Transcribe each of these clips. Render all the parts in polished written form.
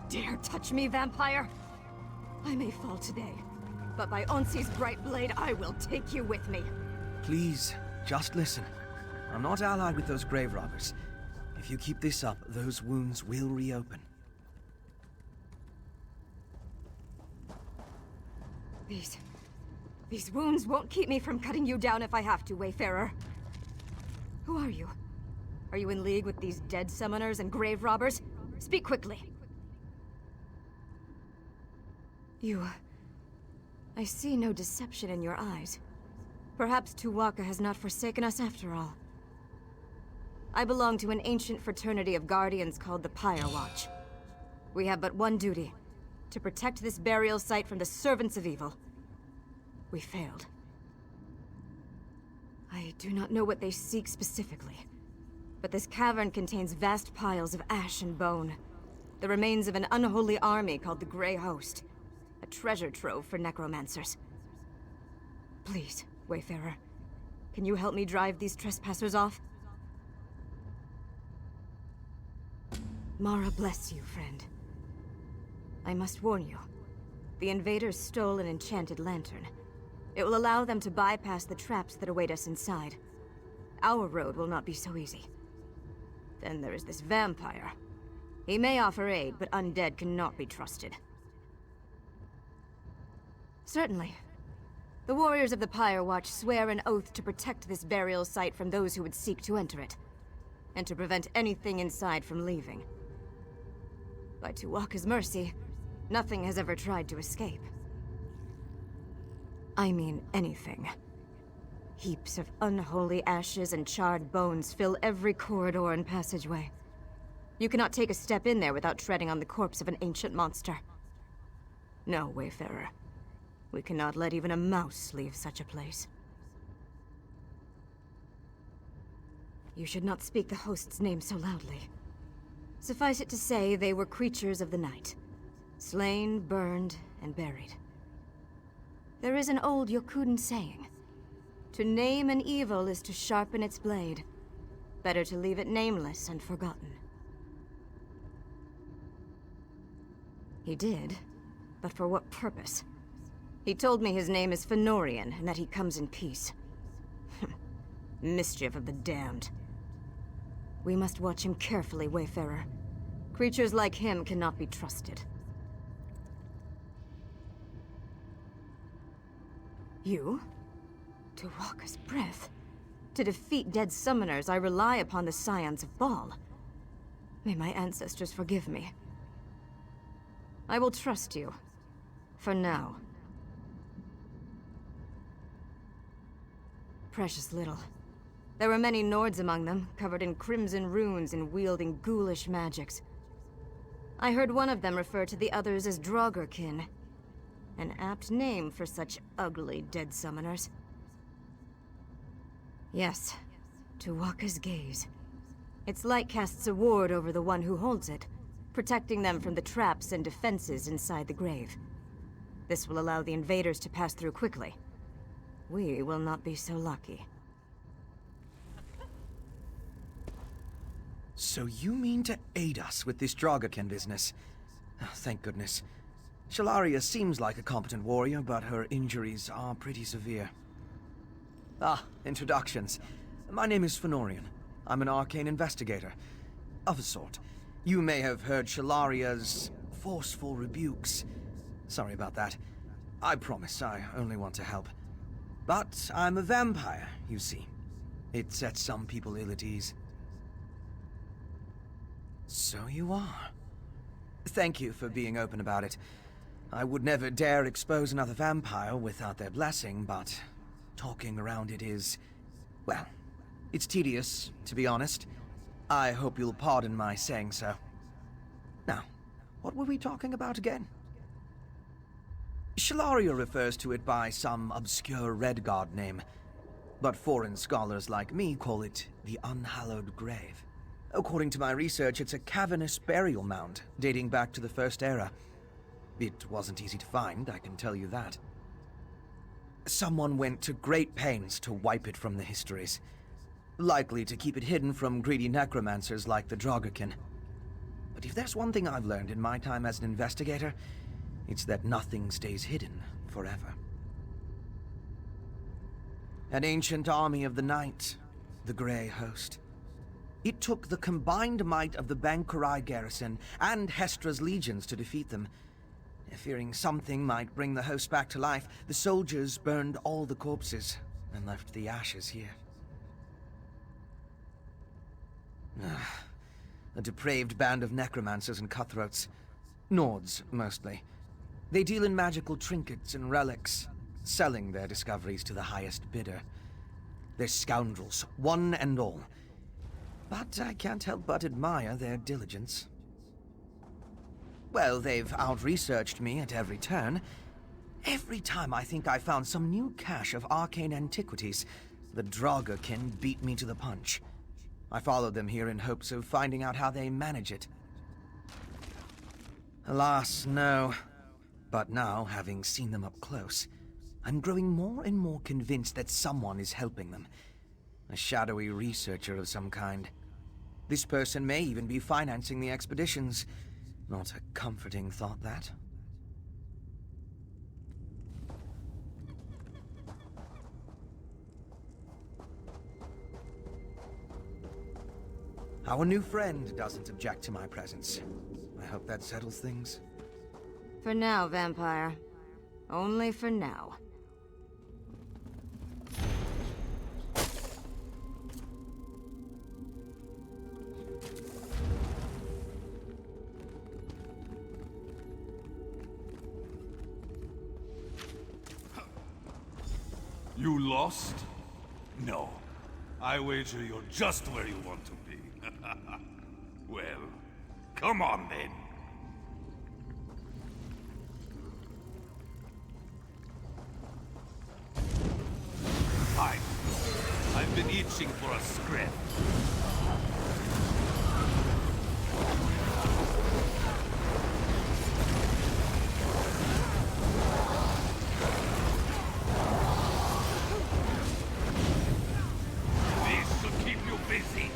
dare touch me, vampire? I may fall today, but by Onsi's bright blade, I will take you with me. Please, just listen. I'm not allied with those grave robbers. If you keep this up, those wounds will reopen. These wounds won't keep me from cutting you down if I have to, Wayfarer. Who are you? Are you in league with these dead summoners and grave robbers? Speak quickly. I see no deception in your eyes. Perhaps Tuwaka has not forsaken us after all. I belong to an ancient fraternity of guardians called the Pyre Watch. We have but one duty, to protect this burial site from the servants of evil. We failed. I do not know what they seek specifically, but this cavern contains vast piles of ash and bone, the remains of an unholy army called the Grey Host, a treasure trove for necromancers. Please, Wayfarer, can you help me drive these trespassers off? Mara bless you, friend. I must warn you. The invaders stole an enchanted lantern. It will allow them to bypass the traps that await us inside. Our road will not be so easy. Then there is this vampire. He may offer aid, but undead cannot be trusted. Certainly. The warriors of the Pyre Watch swear an oath to protect this burial site from those who would seek to enter it, and to prevent anything inside from leaving. By Tuwaka's mercy, nothing has ever tried to escape. I mean anything. Heaps of unholy ashes and charred bones fill every corridor and passageway. You cannot take a step in there without treading on the corpse of an ancient monster. No, Wayfarer. We cannot let even a mouse leave such a place. You should not speak the host's name so loudly. Suffice it to say, they were creatures of the night. Slain, burned, and buried. There is an old Yokudan saying. To name an evil is to sharpen its blade. Better to leave it nameless and forgotten. He did, but for what purpose? He told me his name is Fenorian, and that he comes in peace. Mischief of the damned. We must watch him carefully, Wayfarer. Creatures like him cannot be trusted. You? Tuwaka's breath. To defeat dead summoners, I rely upon the scions of Baal. May my ancestors forgive me. I will trust you. For now. Precious little. There were many Nords among them, covered in crimson runes and wielding ghoulish magics. I heard one of them refer to the others as Draugr-kin. An apt name for such ugly dead summoners. Yes, Tuwaka's gaze. Its light casts a ward over the one who holds it, protecting them from the traps and defenses inside the grave. This will allow the invaders to pass through quickly. We will not be so lucky. So you mean to aid us with this Draugr-kin business? Oh, thank goodness. Shalaria seems like a competent warrior, but her injuries are pretty severe. Introductions. My name is Fenorian. I'm an arcane investigator. Of a sort. You may have heard Shalaria's forceful rebukes. Sorry about that. I promise I only want to help. But I'm a vampire, you see. It sets some people ill at ease. So you are. Thank you for being open about it. I would never dare expose another vampire without their blessing, but talking around it is, well, it's tedious, to be honest. I hope you'll pardon my saying so. Now, what were we talking about again? Shalaria refers to it by some obscure Redguard name, but foreign scholars like me call it the Unhallowed Grave. According to my research, it's a cavernous burial mound dating back to the First Era. It wasn't easy to find, I can tell you that. Someone went to great pains to wipe it from the histories, likely to keep it hidden from greedy necromancers like the Draugr-kin. But if there's one thing I've learned in my time as an investigator, it's that nothing stays hidden forever. An ancient army of the night, the Grey Host. It took the combined might of the Bankurai garrison and Hestra's legions to defeat them. Fearing something might bring the host back to life, the soldiers burned all the corpses and left the ashes here. A depraved band of necromancers and cutthroats. Nords, mostly. They deal in magical trinkets and relics, selling their discoveries to the highest bidder. They're scoundrels, one and all. But I can't help but admire their diligence. Well, they've out-researched me at every turn. Every time I think I found some new cache of arcane antiquities, the Dragonborn beat me to the punch. I followed them here in hopes of finding out how they manage it. Alas, no. But now, having seen them up close, I'm growing more and more convinced that someone is helping them. A shadowy researcher of some kind. This person may even be financing the expeditions. Not a comforting thought, that. Our new friend doesn't object to my presence. I hope that settles things. For now, vampire. Only for now. You lost? No. I wager you're just where you want to be. Well, come on then. Fine. I've been itching for a scrap. This should keep you busy.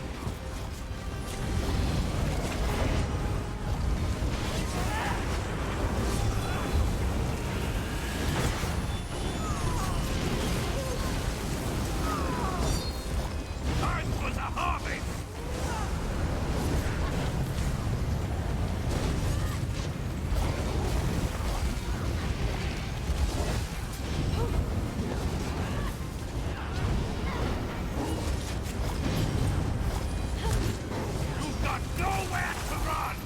Time for the harvest! You've got nowhere to run!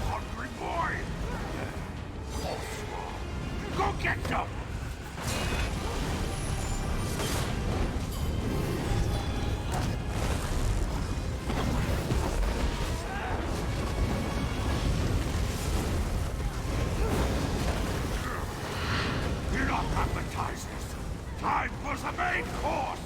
Hungry boy! Go get them! Enough appetizers! Time for the main course!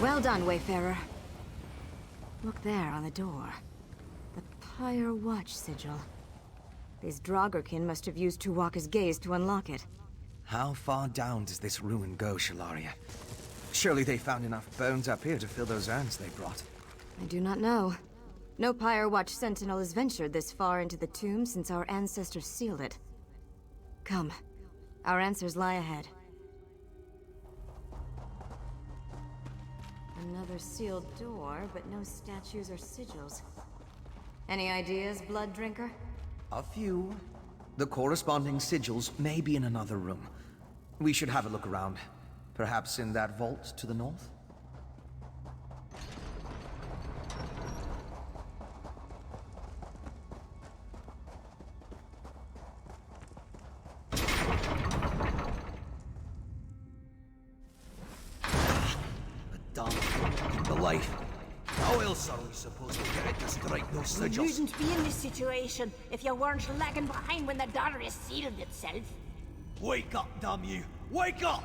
Well done, Wayfarer. Look there on the door. The Pyre Watch sigil. These Dragonborn must have used Tuwaka's gaze to unlock it. How far down does this ruin go, Shalaria? Surely they found enough bones up here to fill those urns they brought. I do not know. No Pyre Watch sentinel has ventured this far into the tomb since our ancestors sealed it. Come. Our answers lie ahead. Another sealed door, but no statues or sigils. Any ideas, Blood Drinker? A few. The corresponding sigils may be in another room. We should have a look around. Perhaps in that vault to the north? The life. How else are we supposed to get it to strike those sigils? You wouldn't be in this situation if you weren't lagging behind when the door is sealed itself. Wake up, damn you! Wake up!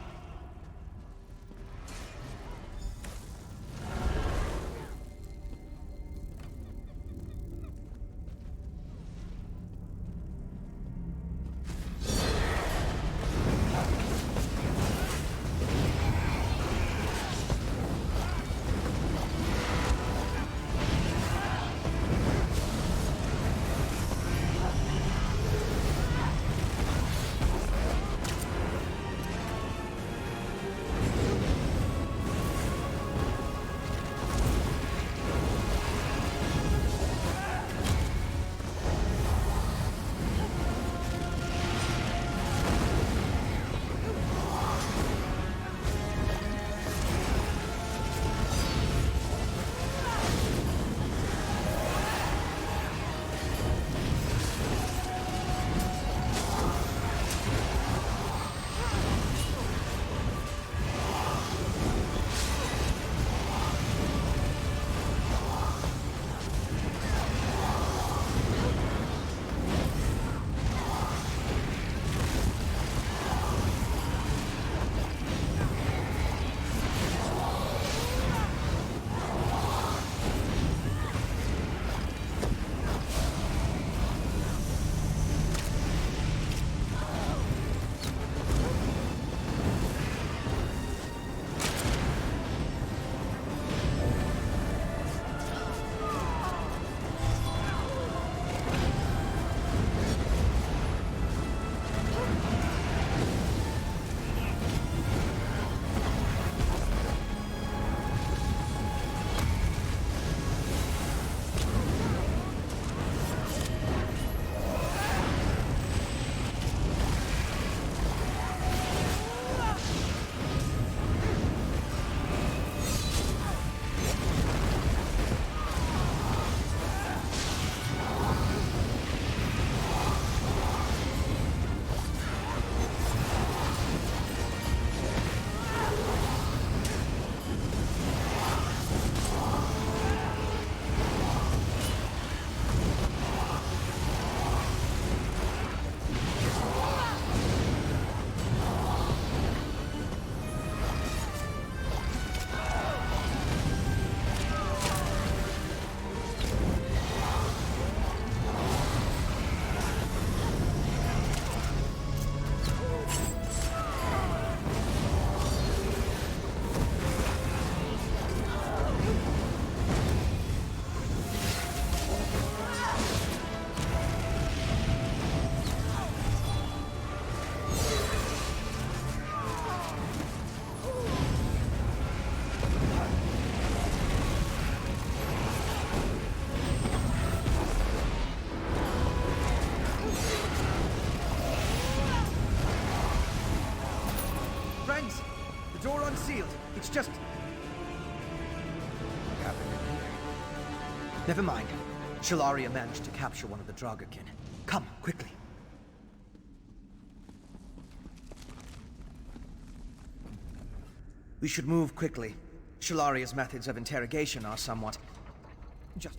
Unsealed. It's just... What happened in here? Never mind. Shalaria managed to capture one of the Draugakin. Come, quickly. We should move quickly. Shalaria's methods of interrogation are somewhat... just...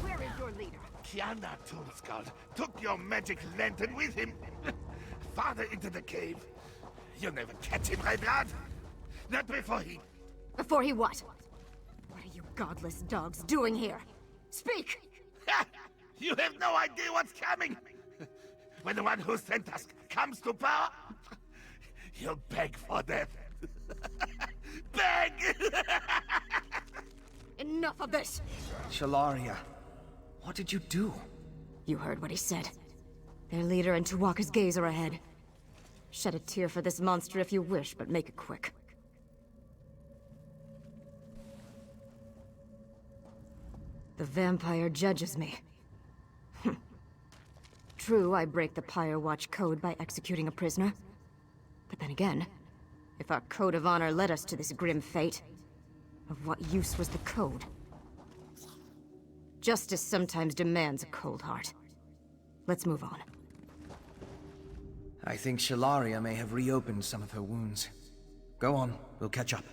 Where is your leader? Kiana Tombskull took your magic lantern with him. Farther into the cave. You'll never catch him, right, lad? Not before he... Before he what? What are you godless dogs doing here? Speak! Ha! You have no idea what's coming! When the one who sent us comes to power, you'll beg for death. Beg! Enough of this! Shalaria, what did you do? You heard what he said. Their leader and Tuwaka's gaze are ahead. Shed a tear for this monster if you wish, but make it quick. The vampire judges me. True, I break the Pyre Watch code by executing a prisoner. But then again, if our code of honor led us to this grim fate, of what use was the code? Justice sometimes demands a cold heart. Let's move on. I think Shalaria may have reopened some of her wounds. Go on, we'll catch up.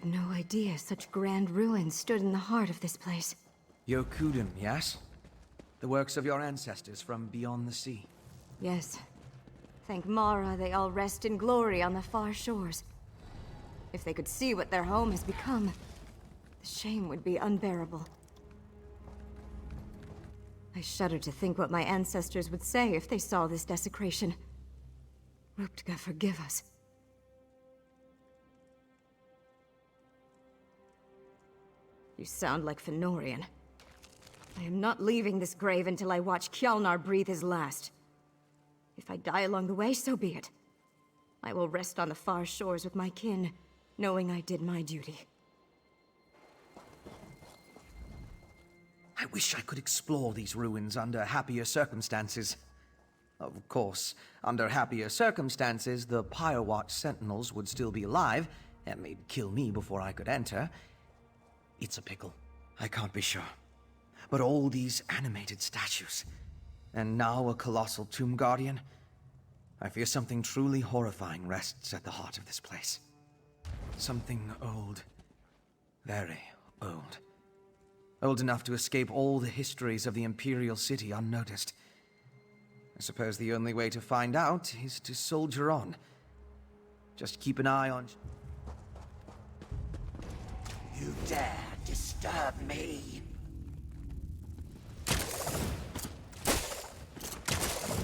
No idea such grand ruins stood in the heart of this place. Yokuden, yes? The works of your ancestors from beyond the sea. Yes. Thank Mara they all rest in glory on the far shores. If they could see what their home has become, the shame would be unbearable. I shudder to think what my ancestors would say if they saw this desecration. Ruptga, forgive us. You sound like Fëanorian. I am not leaving this grave until I watch Kjalnar breathe his last. If I die along the way, so be it. I will rest on the far shores with my kin, knowing I did my duty. I wish I could explore these ruins under happier circumstances. Of course, under happier circumstances, the Pyre Watch Sentinels would still be alive, and they'd kill me before I could enter. It's a pickle. I can't be sure. But all these animated statues, and now a colossal tomb guardian, I fear something truly horrifying rests at the heart of this place. Something old. Very old. Old enough to escape all the histories of the Imperial City unnoticed. I suppose the only way to find out is to soldier on. Just keep an eye on... You dare disturb me?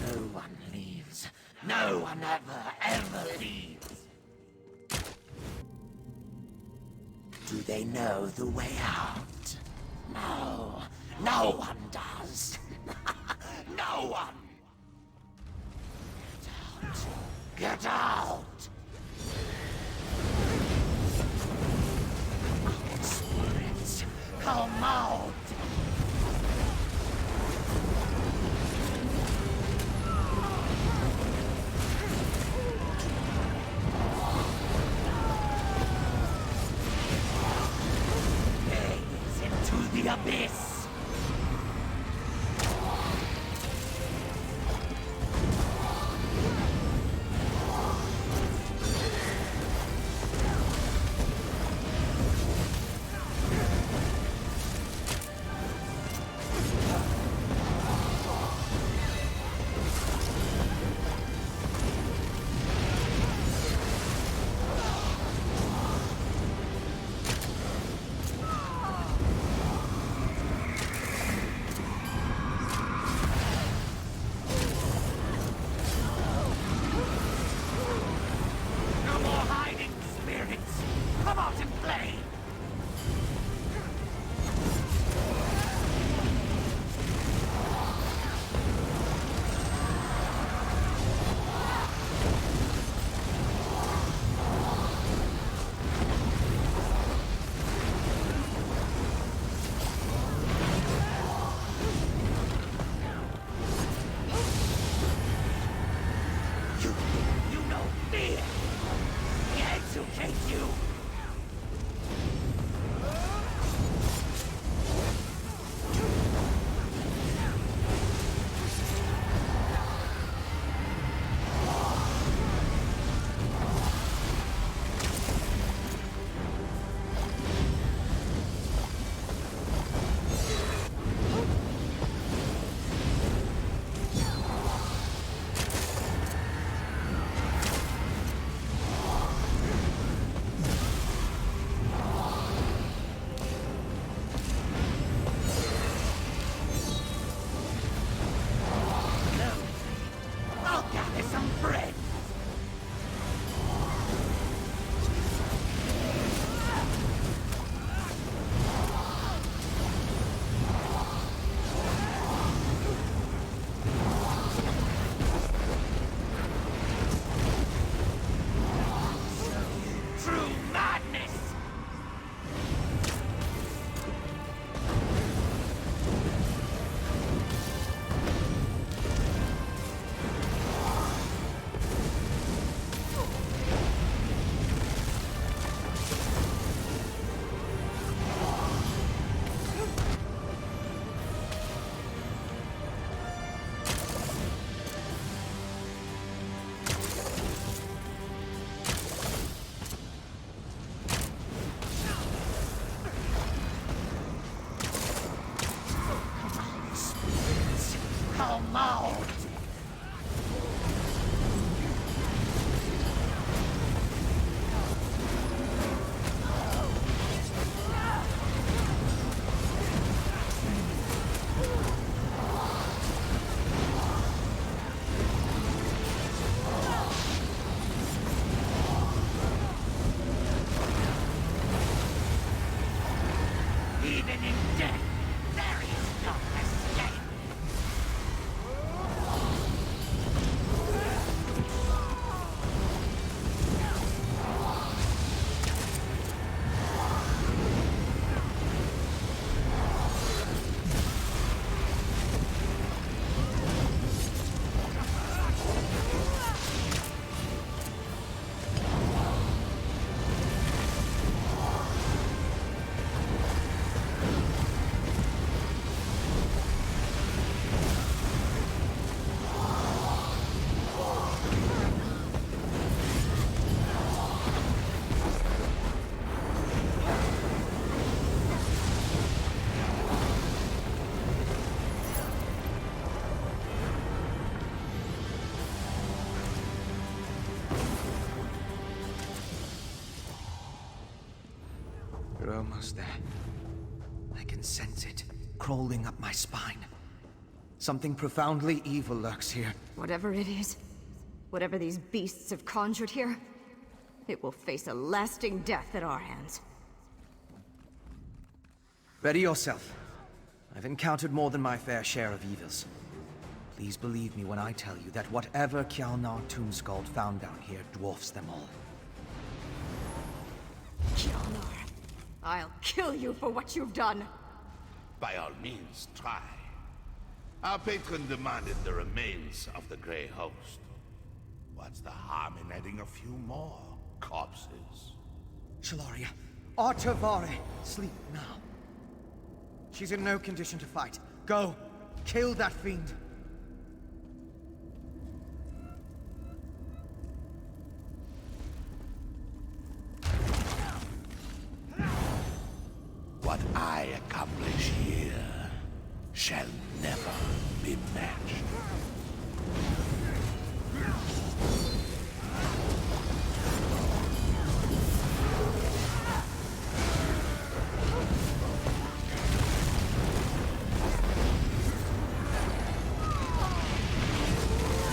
No one leaves. No one ever leaves. Do they know the way out? No. No one does. No one. Get out. Get out. Spirits, come out. Gaze into the abyss. We're almost there. I can sense it, crawling up my spine. Something profoundly evil lurks here. Whatever it is, whatever these beasts have conjured here, it will face a lasting death at our hands. Ready yourself. I've encountered more than my fair share of evils. Please believe me when I tell you that whatever Kjalnar Tombskald found down here dwarfs them all. Kjalnar, I'll kill you for what you've done. By all means, try. Our patron demanded the remains of the Grey Host. What's the harm in adding a few more corpses? Shalaria, Artavare, sleep now. She's in no condition to fight. Go, kill that fiend. What I accomplish here shall never be matched.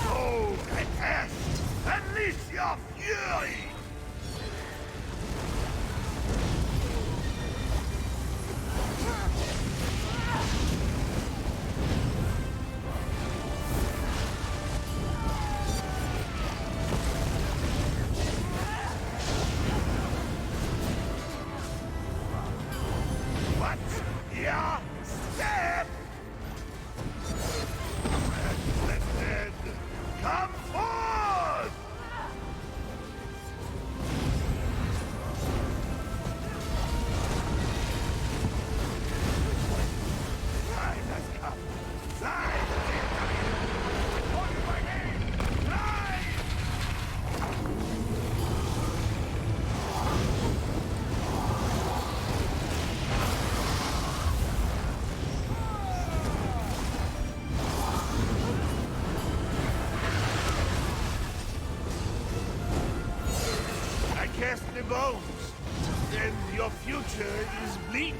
Oh, Katesh! Unleash your fury! What's your step? Lifted! Come forth! Time has come. Time! I call you by name! Time! I cast the bones. Then your future is bleak.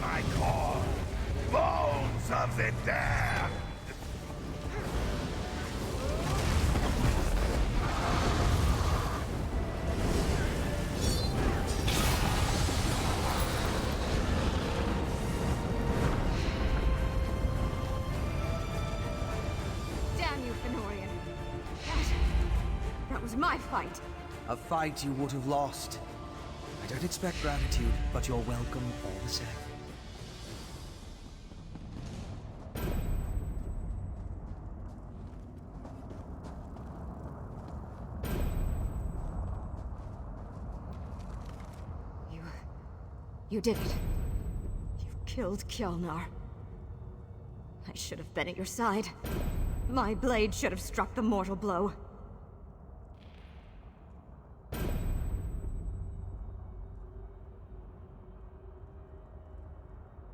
My core, bones of the damned. Damn you, Fenorian. That was my fight. A fight you would have lost. I don't expect gratitude, but you're welcome all the same. You did it. You killed Kjalnar. I should have been at your side. My blade should have struck the mortal blow.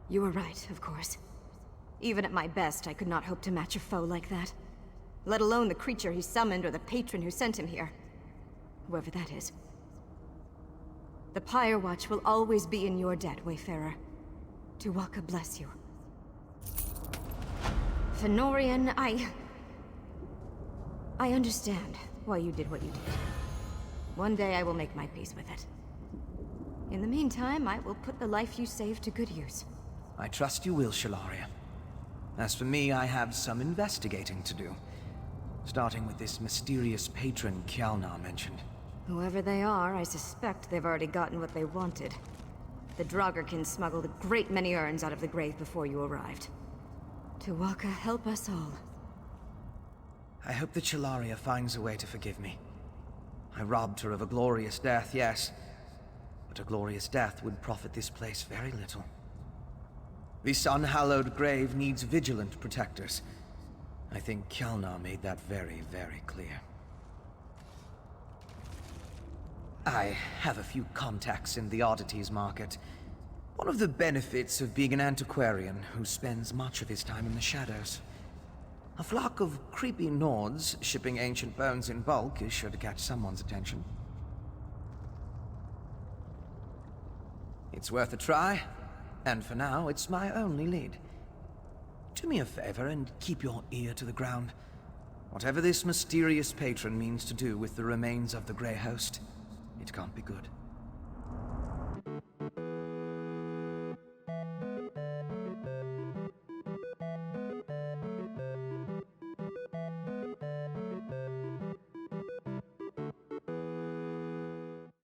You were right, of course. Even at my best, I could not hope to match a foe like that. Let alone the creature he summoned or the patron who sent him here. Whoever that is. The Pyre Watch will always be in your debt, Wayfarer. Tuwaka bless you. Fenorian, I understand why you did what you did. One day I will make my peace with it. In the meantime, I will put the life you saved to good use. I trust you will, Shalaria. As for me, I have some investigating to do. Starting with this mysterious patron Kjalnar mentioned. Whoever they are, I suspect they've already gotten what they wanted. The Draugr smuggled a great many urns out of the grave before you arrived. Tuwaka, help us all. I hope that Shalaria finds a way to forgive me. I robbed her of a glorious death, yes. But a glorious death would profit this place very little. This unhallowed grave needs vigilant protectors. I think Kjalnar made that very, very clear. I have a few contacts in the oddities market. One of the benefits of being an antiquarian who spends much of his time in the shadows. A flock of creepy Nords shipping ancient bones in bulk is sure to catch someone's attention. It's worth a try, and for now, it's my only lead. Do me a favor and keep your ear to the ground. Whatever this mysterious patron means to do with the remains of the Grey Host, it can't be good.